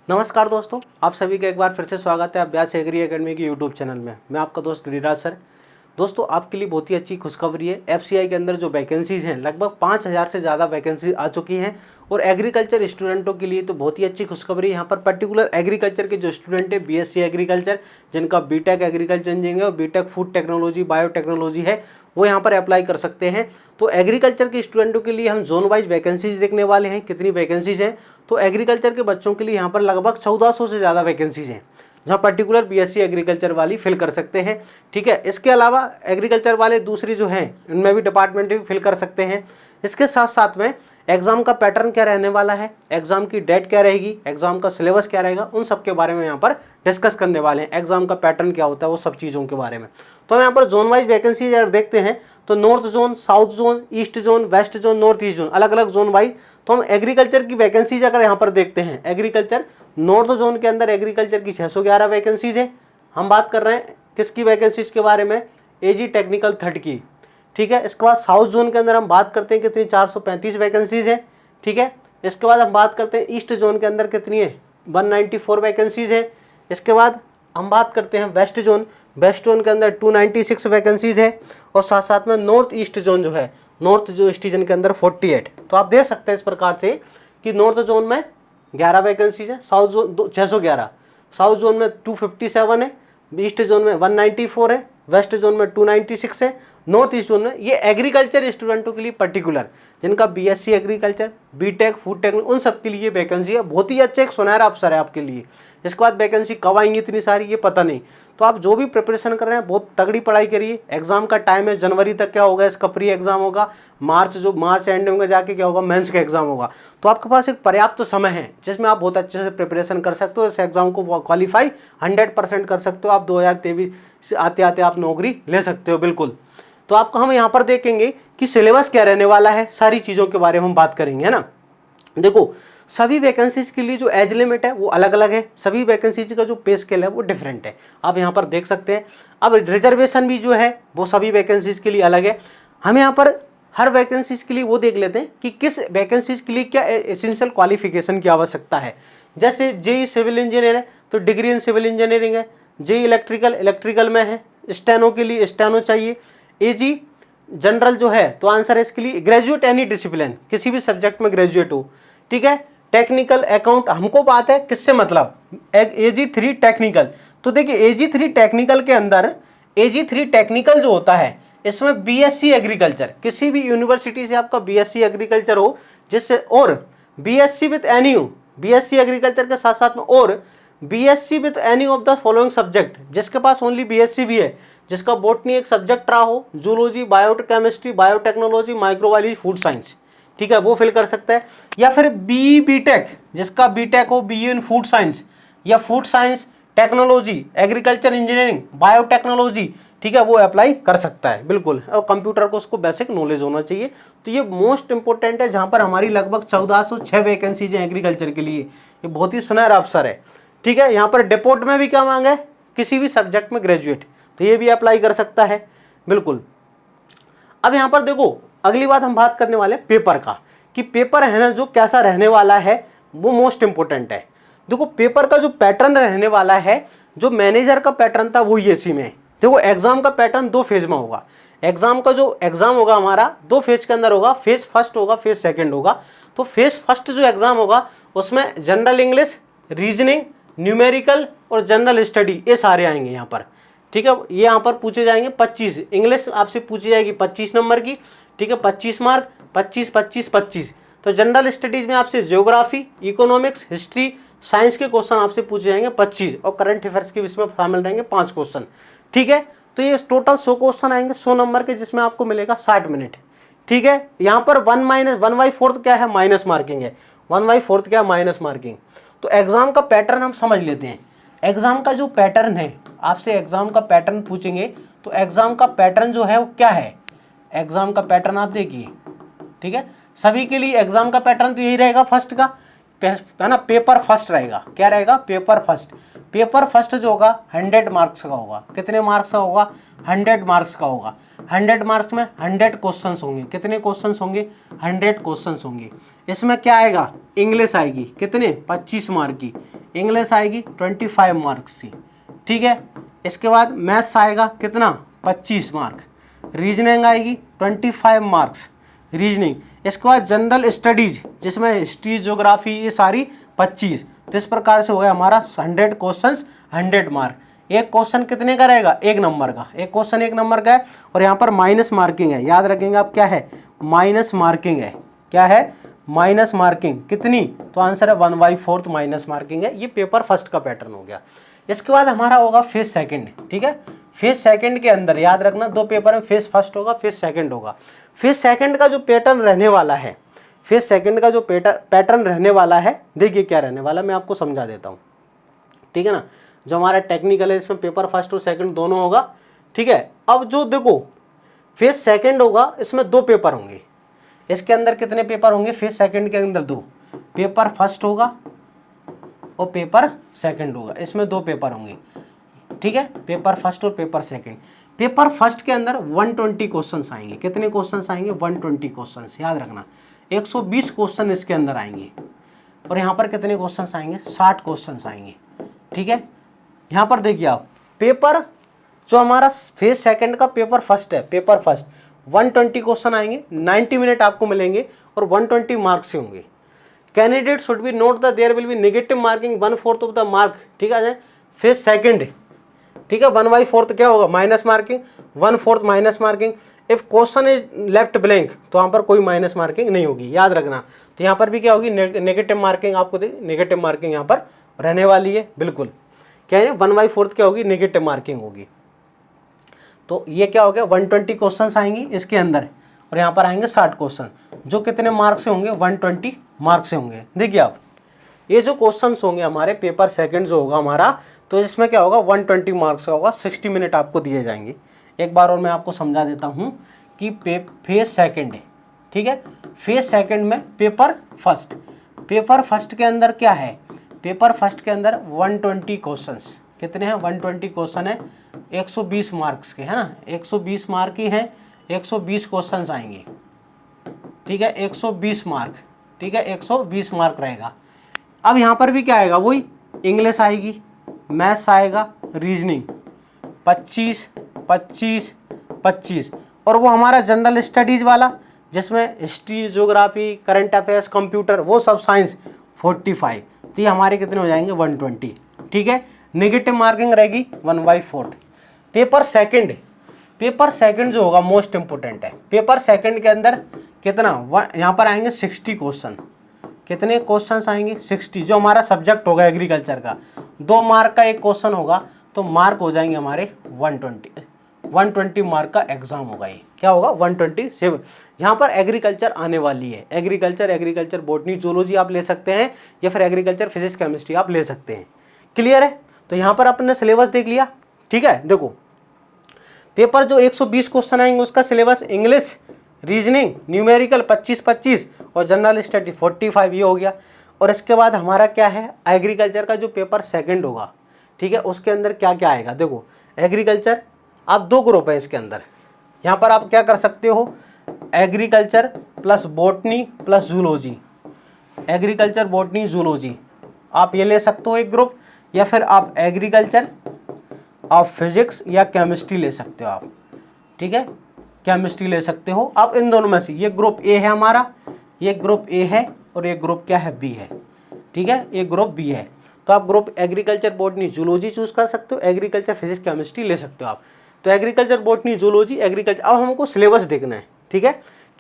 नमस्कार दोस्तों, आप सभी का एक बार फिर से स्वागत है अभ्यास एग्री एकेडमी की यूट्यूब चैनल में। मैं आपका दोस्त गिरिराज सर। दोस्तों, आपके लिए बहुत ही अच्छी खुशखबरी है। एफसीआई के अंदर जो वैकेंसीज़ हैं, लगभग 5000 से ज़्यादा वैकेंसी आ चुकी हैं और एग्रीकल्चर स्टूडेंटों के लिए तो बहुत ही अच्छी खुशखबरी। यहाँ पर पर्टिकुलर एग्रीकल्चर के जो स्टूडेंट है, बीएससी एग्रीकल्चर, जिनका बीटेक एग्रीकल्चर इंजीनियरिंग और बीटेक फूड टेक्नोलॉजी बायोटेक्नोलॉजी है, वो यहाँ पर अप्लाई कर सकते हैं। तो एग्रीकल्चर के स्टूडेंटों के लिए हम जोन वाइज वैकेंसीज देखने वाले हैं, कितनी वैकेंसीज हैं। तो एग्रीकल्चर के बच्चों के लिए यहाँ पर लगभग 1400 से ज़्यादा वैकेंसीज हैं, जहाँ पर्टिकुलर बीएससी एग्रीकल्चर वाली फिल कर सकते हैं। ठीक है, इसके अलावा एग्रीकल्चर वाले दूसरी जो हैं, इनमें भी डिपार्टमेंट भी फिल कर सकते हैं। इसके साथ साथ में एग्ज़ाम का पैटर्न क्या रहने वाला है, एग्ज़ाम की डेट क्या रहेगी, एग्ज़ाम का सिलेबस क्या रहेगा, उन सब के बारे में यहाँ पर डिस्कस करने वाले हैं। एग्ज़ाम का पैटर्न क्या होता है, वो सब चीज़ों के बारे में। तो हम यहाँ पर जोन वाइज वैकेंसी अगर देखते हैं तो north zone, south zone, east zone, west zone, north east zone, अलग अलग जोन वाइज। तो हम एग्रीकल्चर की वैकेंसीज अगर यहाँ पर देखते हैं, एग्रीकल्चर नॉर्थ जोन के अंदर एग्रीकल्चर की 611 वैकेंसीज है। हम बात कर रहे हैं किसकी वैकेंसीज के बारे में, एजी टेक्निकल थर्ड की। ठीक है, इसके बाद साउथ जोन के अंदर हम बात करते हैं कितनी, 435 वैकेंसीज है। ठीक है, इसके बाद हम बात करते हैं ईस्ट जोन के अंदर कितनी है, 194 वैकेंसीज है। इसके बाद हम बात करते हैं वेस्ट जोन, वेस्ट जोन के अंदर 296 वैकेंसीज है और साथ साथ में नॉर्थ ईस्ट जोन जो है, नॉर्थ जो ईस्ट जोन के अंदर 48। तो आप देख सकते हैं इस प्रकार से कि नॉर्थ जोन में 11 वैकेंसीज है, साउथ जोन 611, साउथ जोन में 257 है, ईस्ट जोन में 194 है, वेस्ट जोन में 296 है, नॉर्थ ईस्ट जोन में। ये एग्रीकल्चर स्टूडेंटों के लिए पर्टिकुलर, जिनका BSc agriculture, BTech, food technology, उन सब के लिए वैकेंसी है। बहुत ही अच्छा एक सुनहरा अवसर है आपके लिए। इसके बाद वैकेंसी कब आएंगी इतनी सारी, ये पता नहीं। तो आप जो भी प्रिपरेशन कर रहे हैं, बहुत तगड़ी पढ़ाई करिए। एग्जाम का टाइम है, जनवरी तक क्या होगा, इसका प्री एग्जाम होगा, मार्च एंड में जाके क्या होगा, मेंस का एग्जाम होगा। तो आपके पास एक पर्याप्त समय है जिसमें आप बहुत अच्छे से प्रिपरेशन कर सकते हो। इस एग्जाम को क्वालिफाई 100% कर सकते हो। आप 2023 से आते आते आप नौकरी ले सकते हो, बिल्कुल। तो आपको हम यहाँ पर देखेंगे कि सिलेबस क्या रहने वाला है, सारी चीज़ों के बारे में हम बात करेंगे, है ना। देखो, सभी वैकेंसीज के लिए जो एज लिमिट है वो अलग अलग है, सभी वैकेंसीज का जो पे स्केल है वो डिफरेंट है, आप यहाँ पर देख सकते हैं। अब रिजर्वेशन भी जो है वो सभी वैकेंसीज के लिए अलग है। हम यहाँ पर हर वैकेंसीज के लिए वो देख लेते हैं कि किस वैकेंसीज के लिए क्या एसेंशियल क्वालिफिकेशन की आवश्यकता है। जैसे जेई सिविल इंजीनियर है तो डिग्री इन सिविल इंजीनियरिंग है, जेई इलेक्ट्रिकल में है, स्टेनो के लिए स्टेनो चाहिए, एजी जनरल जो है तो आंसर है इसके लिए ग्रेजुएट एनी डिसिप्लिन, किसी भी सब्जेक्ट में ग्रेजुएट हो। ठीक है, टेक्निकल अकाउंट, हमको बात है किससे मतलब, AG3 टेक्निकल। तो देखिए AG3 टेक्निकल के अंदर, AG3 टेक्निकल जो होता है इसमें बीएससी एग्रीकल्चर, किसी भी यूनिवर्सिटी से आपका बीएससी एग्रीकल्चर हो, जिससे और BSc with any, BSc agriculture के साथ साथ में और BSc with any of the following subject, जिसके पास ओनली बीएससी भी है, जिसका बॉटनी एक सब्जेक्ट रहा हो, zoology, biochemistry, biotechnology, microbiology, food science. ठीक है, वो फिल कर सकता है। या फिर बीटेक, जिसका बीटेक हो, बीए इन फूड साइंस या food science technology, agriculture engineering, biotechnology, ठीक है, वो अप्लाई कर सकता है, बिल्कुल। और कंप्यूटर को उसको बेसिक नॉलेज होना चाहिए। तो ये मोस्ट इंपॉर्टेंट है, जहाँ पर हमारी लगभग 1406 वैकेंसीज हैं एग्रीकल्चर के लिए। ये बहुत ही सुनहरा अवसर है। ठीक है, यहाँ पर डिपोर्ट में भी क्या मांग है, किसी भी सब्जेक्ट में ग्रेजुएट, तो ये भी अप्लाई कर सकता है, बिल्कुल। अब यहाँ पर देखो, अगली बात हम बात करने वाले पेपर का, कि पेपर है ना जो कैसा रहने वाला है, वो मोस्ट इंपॉर्टेंट है। देखो, पेपर का जो पैटर्न रहने वाला है, जो मैनेजर का पैटर्न था वो इसी में। देखो, एग्जाम का पैटर्न 2 फेज में होगा। एग्जाम का जो एग्जाम होगा हमारा 2 फेज के अंदर होगा, फेज फर्स्ट होगा, फेज सेकेंड होगा। तो फेज फर्स्ट जो एग्जाम होगा उसमें जनरल इंग्लिश, रीजनिंग, न्यूमेरिकल और जनरल स्टडी, ये सारे आएंगे यहाँ पर। ठीक है, ये यहाँ पर पूछे जाएंगे 25, इंग्लिश आपसे पूछी जाएगी 25 नंबर की। ठीक है, 25 मार्क, 25, 25, 25। तो जनरल स्टडीज में आपसे ज्योग्राफी, इकोनॉमिक्स, हिस्ट्री, साइंस के क्वेश्चन आपसे पूछे जाएंगे 25 और करंट अफेयर्स के इसमें शामिल रहेंगे 5 क्वेश्चन। ठीक है, तो ये टोटल 100 क्वेश्चन आएंगे 100 नंबर के, जिसमें आपको मिलेगा 60 मिनट। ठीक है, यहाँ पर 1/4 क्या है, माइनस मार्किंग है। 1/4 क्या है, माइनस मार्किंग। तो एग्जाम का पैटर्न हम समझ लेते हैं। एग्जाम का जो पैटर्न है, आपसे एग्जाम का पैटर्न पूछेंगे तो एग्जाम का पैटर्न जो है वो क्या है, एग्जाम का पैटर्न आप देखिए। ठीक है, सभी के लिए एग्जाम का पैटर्न तो यही रहेगा, फर्स्ट का है ना, पेपर फर्स्ट रहेगा। क्या रहेगा, पेपर फर्स्ट। पेपर फर्स्ट जो होगा 100 मार्क्स का होगा। कितने मार्क्स का होगा, 100 मार्क्स का होगा। 100 मार्क्स में 100 क्वेश्चंस होंगे। कितने क्वेश्चंस होंगे, 100 क्वेश्चंस होंगे। इसमें क्या आएगा, इंग्लिश आएगी, कितने 25 मार्क की, इंग्लिश आएगी 25 मार्क्स की, ठीक है। इसके बाद मैथ्स आएगा कितना 25 मार्क, रीजनिंग आएगी 25 मार्क्स रीजनिंग। इसके बाद जनरल स्टडीज जिसमें हिस्ट्री ज्योग्राफी ये सारी 25। तो इस प्रकार से हो गया हमारा 100 क्वेश्चंस 100 मार्क। एक क्वेश्चन कितने का रहेगा, 1 नंबर का, एक क्वेश्चन 1 नंबर का है। और यहाँ पर माइनस मार्किंग है, याद रखेंगे आप, क्या है माइनस मार्किंग है, क्या है माइनस मार्किंग, कितनी, तो आंसर है 1/4 माइनस मार्किंग है। ये पेपर फर्स्ट का पैटर्न हो गया। इसके बाद हमारा होगा फेज सेकंड, ठीक है। फेज सेकंड के अंदर याद रखना 2 पेपर में, फेज फर्स्ट होगा, फेज सेकंड होगा। फेज सेकंड का जो पैटर्न रहने वाला है, फेज सेकंड का जो पैटर्न रहने वाला है, देखिए क्या रहने वाला, मैं आपको समझा देता हूँ, ठीक है ना। जो हमारा टेक्निकल है इसमें पेपर फर्स्ट और सेकंड दोनों होगा, ठीक है। अब जो देखो फेज सेकंड होगा इसमें 2 पेपर होंगे। इसके अंदर कितने पेपर होंगे, फेज सेकंड के अंदर 2 पेपर, फर्स्ट होगा और पेपर सेकंड होगा। इसमें 2 पेपर होंगे, ठीक है, पेपर फर्स्ट और पेपर सेकंड। पेपर फर्स्ट के अंदर 120 क्वेश्चंस आएंगे। कितने क्वेश्चंस आएंगे, 120 क्वेश्चंस, याद रखना 120 क्वेश्चन इसके अंदर आएंगे। और यहाँ पर कितने क्वेश्चंस आएंगे, 60 क्वेश्चंस आएंगे, ठीक है। यहाँ पर देखिए आप, पेपर जो हमारा फेज सेकंड का पेपर फर्स्ट है, पेपर फर्स्ट 120 क्वेश्चन आएंगे, 90 मिनट आपको मिलेंगे और 120 मार्क्स से होंगे। Candidate should be note the there will be negative marking 1/4 of the mark, ठीक है। फेज सेकंड, ठीक है, 1/4 क्या होगा minus marking, 1/4 minus marking. If question is left blank तो यहाँ पर कोई माइनस मार्किंग नहीं होगी, याद रखना। तो यहाँ पर भी क्या होगी, नेगेटिव मार्किंग, आपको नेगेटिव मार्किंग यहाँ पर रहने वाली है, बिल्कुल। क्या है 1/4 क्या होगी, नेगेटिव मार्किंग होगी। तो ये क्या हो गया, 120 क्वेश्चन आएंगे इसके अंदर और यहाँ पर आएंगे 60 क्वेश्चन, जो कितने मार्क्स से होंगे, 120 मार्क्स से होंगे। देखिए आप, ये जो क्वेश्चन होंगे हमारे पेपर सेकंड जो होगा हमारा, तो इसमें क्या होगा 120 मार्क्स का होगा, 60 मिनट आपको दिए जाएंगे। एक बार और मैं आपको समझा देता हूँ कि फेज सेकंड है, ठीक है। फेज सेकंड में पेपर फर्स्ट, पेपर फर्स्ट के अंदर क्या है, पेपर फर्स्ट के अंदर 120 क्वेश्चंस, कितने हैं 120 क्वेश्चन है, 120 मार्क्स के, है ना, 120 मार्क की हैं, 120 क्वेश्चंस आएंगे, ठीक है, 120 मार्क, ठीक है, 120 मार्क रहेगा। अब यहाँ पर भी क्या आएगा, वही इंग्लिश आएगी, मैथ्स आएगा, रीजनिंग 25 25 25, और वो हमारा जनरल स्टडीज वाला जिसमें history geography current affairs computer वो सब साइंस 45। तो ये हमारे कितने हो जाएंगे 120, ठीक है। नेगेटिव मार्किंग रहेगी 1/4। पेपर सेकंड, पेपर सेकंड जो होगा मोस्ट इंपोर्टेंट है। पेपर सेकंड के अंदर कितना, यहाँ पर आएंगे 60 क्वेश्चन, कितने क्वेश्चंस आएंगे 60, जो हमारा सब्जेक्ट होगा एग्रीकल्चर का, 2 मार्क का एक क्वेश्चन होगा, तो मार्क हो जाएंगे हमारे 120 मार्क का एग्जाम होगा। ये क्या होगा 127। यहाँ पर एग्रीकल्चर आने वाली है, एग्रीकल्चर बॉटनी जूलॉजी आप ले सकते हैं, या फिर एग्रीकल्चर फिजिक्स केमिस्ट्री आप ले सकते हैं। क्लियर है। तो यहाँ पर आपने सिलेबस देख लिया, ठीक है। देखो पेपर जो 120 क्वेश्चन आएंगे उसका सिलेबस इंग्लिश, रीजनिंग, न्यूमेरिकल 25 और जनरल स्टडी 45, ये हो गया। और इसके बाद हमारा क्या है, एग्रीकल्चर का जो पेपर सेकंड होगा, ठीक है, उसके अंदर क्या क्या आएगा। देखो एग्रीकल्चर, आप 2 ग्रुप है इसके अंदर, यहाँ पर आप क्या कर सकते हो, agriculture plus botany plus zoology, agriculture botany zoology आप ये ले सकते हो एक ग्रुप, या फिर आप एग्रीकल्चर आप फिजिक्स या केमिस्ट्री ले सकते हो आप, ठीक है, केमिस्ट्री ले सकते हो आप इन दोनों में से। ये ग्रुप ए है हमारा, ये ग्रुप ए है, और ये ग्रुप क्या है, बी है, ठीक है, ये ग्रुप बी है। तो आप group agriculture botany zoology choose कर सकते हो, एग्रीकल्चर फिजिक्स केमिस्ट्री ले सकते हो आप। तो एग्रीकल्चर बॉटनी जूलॉजी एग्रीकल्चर, अब हमको सिलेबस देखना है, ठीक है,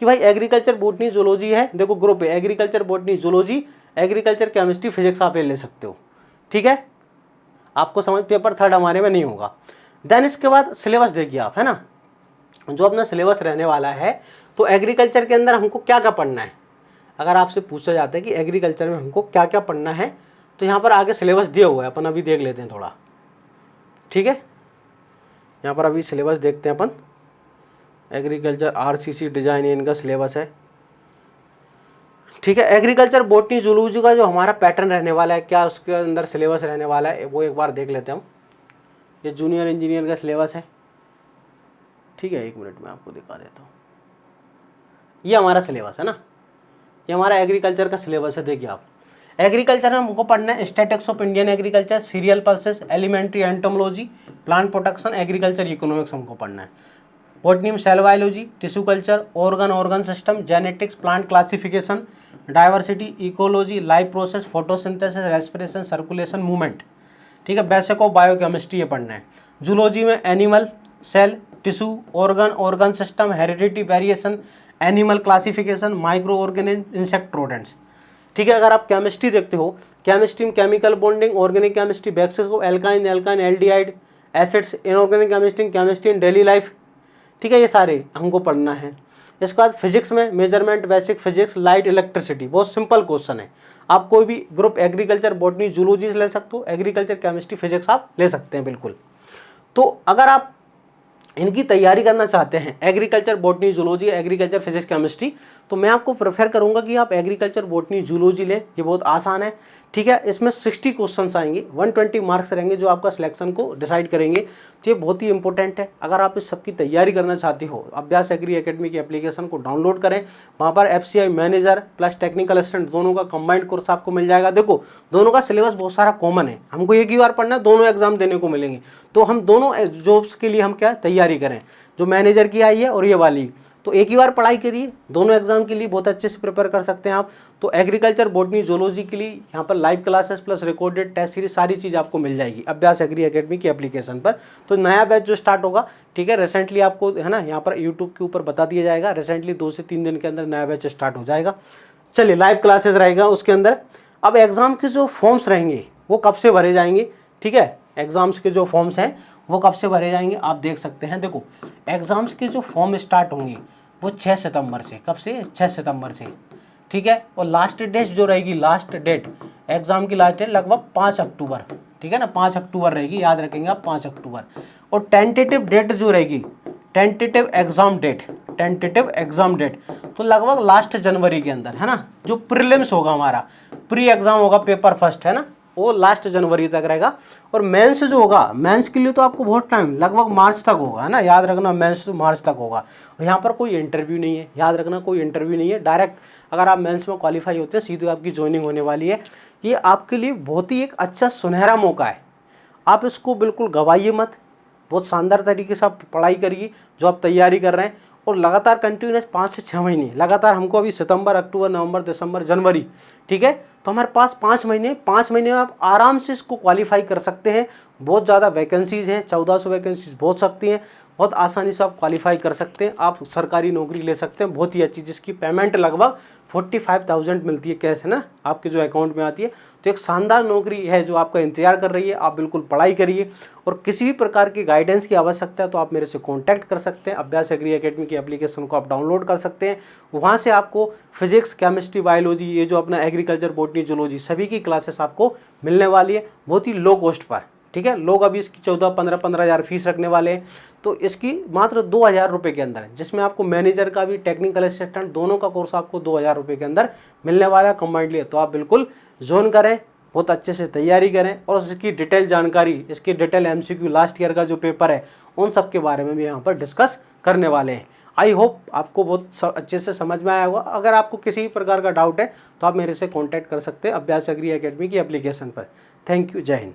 कि भाई एग्रीकल्चर बॉटनी जूलॉजी है, देखो ग्रुप है agriculture botany zoology, agriculture chemistry physics आप ले सकते हो, ठीक है। आपको समझ, पेपर थर्ड हमारे में नहीं होगा। देन इसके बाद सिलेबस देखिए आप, है ना, जो अपना सिलेबस रहने वाला है। तो एग्रीकल्चर के अंदर हमको क्या क्या पढ़ना है, अगर आपसे पूछा जाता है कि एग्रीकल्चर में हमको क्या क्या पढ़ना है, तो यहाँ पर आगे सिलेबस दिया हुआ है, अपन अभी देख लेते हैं थोड़ा, ठीक है। यहाँ पर अभी सिलेबस देखते हैं अपन, एग्रीकल्चर RCC डिजाइन इनका सिलेबस है, ठीक है। एग्रीकल्चर बॉटनी जूलॉजी का जो हमारा पैटर्न रहने वाला है, क्या उसके अंदर सिलेबस रहने वाला है, वो एक बार देख लेते हैं हम। ये जूनियर इंजीनियर का सिलेबस है, ठीक है, 1 मिनट में आपको दिखा देता हूँ। ये हमारा सिलेबस है ना, ये हमारा एग्रीकल्चर का सिलेबस है। देखिए आप एग्रीकल्चर में हमको पढ़ना है statistics of Indian agriculture, cereal pulses, elementary entomology, plant protection, agriculture economics हमको पढ़ना है। बॉटनी में cell biology, tissue culture, organ system, genetics, plant classification, diversity, ecology, life process, photosynthesis, respiration, circulation, movement. ठीक है, बेसिक ऑफ बायोकेमिस्ट्री ये पढ़ना है। Zoology में animal, cell, tissue, organ system, heredity, variation, animal classification, micro organism, insect, rodents. ठीक है, अगर आप केमिस्ट्री देखते हो, केमिस्ट्री में chemical bonding, organic chemistry, basics of alkyne, aldehyde, acids, inorganic chemistry in daily life. ठीक है, ये सारे हमको पढ़ना है। इसके बाद फिजिक्स में measurement, basic physics, light, electricity. बहुत सिंपल क्वेश्चन है। आप कोई भी ग्रुप एग्रीकल्चर, बॉटनी, जूलॉजी ले सकते हो, एग्रीकल्चर, केमिस्ट्री, फिजिक्स आप ले सकते हैं बिल्कुल। तो अगर आप इनकी तैयारी करना चाहते हैं, agriculture, botany, zoology, agriculture, physics, chemistry, तो मैं आपको प्रेफर करूंगा कि आप एग्रीकल्चर, बॉटनी, जूलॉजी लें। ये बहुत आसान है। ठीक है, इसमें 60 क्वेश्चंस आएंगे, 120 मार्क्स रहेंगे जो आपका सिलेक्शन को डिसाइड करेंगे। तो ये बहुत ही इंपॉर्टेंट है। अगर आप इस सब की तैयारी करना चाहते हो, अभ्यास एग्री एकेडमी की एप्लीकेशन को डाउनलोड करें। वहाँ पर FCI manager plus technical assistant दोनों का कंबाइंड कोर्स आपको मिल जाएगा। देखो, दोनों का सिलेबस बहुत सारा कॉमन है। हमको एक ही बार पढ़ना है, दोनों एग्जाम देने को मिलेंगे। तो हम दोनों जॉब्स के लिए हम क्या तैयारी करें, जो मैनेजर की आई है और ये वाली, तो एक ही बार पढ़ाई करिए। दोनों एग्जाम के लिए बहुत अच्छे से प्रिपेयर कर सकते हैं आप। तो एग्रीकल्चर, बॉटनी, जूलॉजी के लिए यहाँ पर live classes plus recorded test series सारी चीज़ आपको मिल जाएगी अभ्यास एग्री एकेडमी की एप्लीकेशन पर। तो नया बैच जो स्टार्ट होगा, ठीक है, रिसेंटली आपको है ना यहाँ पर यूट्यूब के ऊपर बता दिया जाएगा। रिसेंटली 2 से 3 दिन के अंदर नया बैच स्टार्ट हो जाएगा। चलिए, लाइव क्लासेस रहेगा उसके अंदर। अब एग्ज़ाम के जो फॉर्म्स रहेंगे वो कब से भरे जाएंगे, ठीक है, एग्ज़ाम्स के जो फॉर्म्स हैं वो कब से भरे जाएंगे आप देख सकते हैं। देखो, एग्ज़ाम्स के जो फॉर्म स्टार्ट होंगे वो 6 सितंबर से। कब से? 6 सितंबर से। ठीक है, और लास्ट डेट जो रहेगी, लास्ट डेट एग्ज़ाम की लास्ट डेट लगभग 5 अक्टूबर। ठीक है ना, 5 अक्टूबर रहेगी, याद रखेंगे आप, 5 अक्टूबर। और टेंटेटिव डेट जो रहेगी, टेंटेटिव एग्ज़ाम डेट तो लगभग लास्ट जनवरी के अंदर, है ना। जो प्रीलिम्स होगा हमारा, प्री एग्ज़ाम होगा, पेपर फर्स्ट, है ना, वो लास्ट जनवरी तक रहेगा। और मेंस जो होगा, मेंस के लिए तो आपको बहुत टाइम, लगभग मार्च तक होगा, है ना, याद रखना, मेंस तो मार्च तक होगा। और यहाँ पर कोई इंटरव्यू नहीं है, याद रखना, कोई इंटरव्यू नहीं है। डायरेक्ट अगर आप मेंस में क्वालिफाई होते हैं, सीधे आपकी ज्वाइनिंग होने वाली है। ये आपके लिए बहुत ही एक अच्छा सुनहरा मौका है। आप इसको बिल्कुल गवाइए मत। बहुत शानदार तरीके से आप पढ़ाई करिए जो आप तैयारी कर रहे हैं, और लगातार कंटिन्यूस 5 से 6 महीने लगातार। हमको अभी सितंबर, अक्टूबर, नवंबर, दिसंबर, जनवरी, ठीक है, तो हमारे पास 5 महीने में आप आराम से इसको क्वालिफाई कर सकते हैं। बहुत ज़्यादा वैकेंसीज़ हैं, 1400 वैकेंसीज बहुत सकती हैं। बहुत आसानी से आप क्वालिफाई कर सकते हैं, आप सरकारी नौकरी ले सकते हैं बहुत ही अच्छी, जिसकी पेमेंट लगभग 45,000 मिलती है कैश, है ना, आपके जो अकाउंट में आती है। तो एक शानदार नौकरी है जो आपका इंतजार कर रही है। आप बिल्कुल पढ़ाई करिए, और किसी भी प्रकार की गाइडेंस की आवश्यकता है तो आप मेरे से कांटेक्ट कर सकते हैं। अभ्यास एग्री एकेडमी की एप्लीकेशन को आप डाउनलोड कर सकते हैं। वहाँ से आपको फिजिक्स, केमिस्ट्री, बायोलॉजी, ये जो अपना एग्रीकल्चर, बॉटनी, जूलॉजी, सभी की क्लासेस आपको मिलने वाली है बहुत ही लो कॉस्ट पर। ठीक है, लोग अभी इसकी 14-15 हज़ार फीस रखने वाले हैं, तो इसकी मात्र 2,000 रुपये के अंदर है, जिसमें आपको मैनेजर का भी, टेक्निकल असिस्टेंट दोनों का कोर्स आपको 2,000 रुपये के अंदर मिलने वाला है कंबाइंडली। तो आप बिल्कुल ज्वाइन करें, बहुत अच्छे से तैयारी करें, और इसकी डिटेल जानकारी, इसकी डिटेल MCQ लास्ट ईयर का जो पेपर है, उन सब के बारे में भी यहाँ पर डिस्कस करने वाले हैं। आई होप आपको बहुत अच्छे से समझ में आया होगा। अगर आपको किसी प्रकार का डाउट है तो आप मेरे से कॉन्टैक्ट कर सकते हैं अभ्यास एग्री एकेडमी की एप्लीकेशन पर। थैंक यू, जय हिंद।